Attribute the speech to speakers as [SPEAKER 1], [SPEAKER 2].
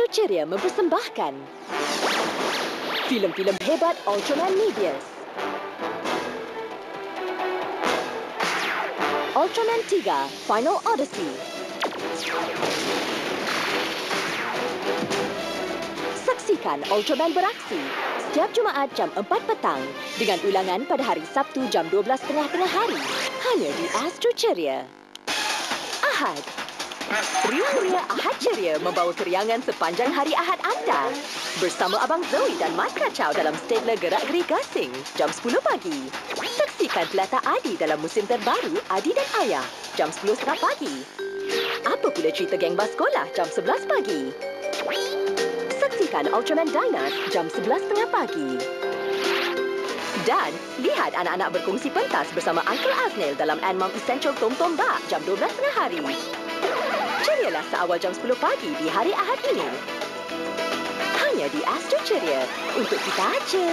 [SPEAKER 1] Astro Ceria mempersembahkan filem-filem hebat Ultraman Mebius. Ultraman 3 Final Odyssey. Saksikan Ultraman beraksi setiap Jumaat jam 4 petang dengan ulangan pada hari Sabtu jam 12.30 tengah hari hanya di Astro Ceria. Ahad. Ria-ria Ahad Ceria membawa keriangan sepanjang hari Ahad anda. Bersama Abang Zoe dan Mat Kacau dalam Stadler Gerak-Geri Gasing jam 10 pagi. Saksikan Pelata Adi dalam musim terbaru Adi dan Ayah jam 10.30 pagi. Apa pula cerita geng bas sekolah jam 11 pagi. Saksikan Ultraman Dynas jam 11.30 pagi. Dan lihat anak-anak berkongsi pentas bersama Uncle Aznil dalam Anmam Essential Tom Tom Bak jam 12 tengah hari. Cerialah seawal jam 10 pagi di hari Ahad ini. Hanya di Astro Ceria untuk kita aja.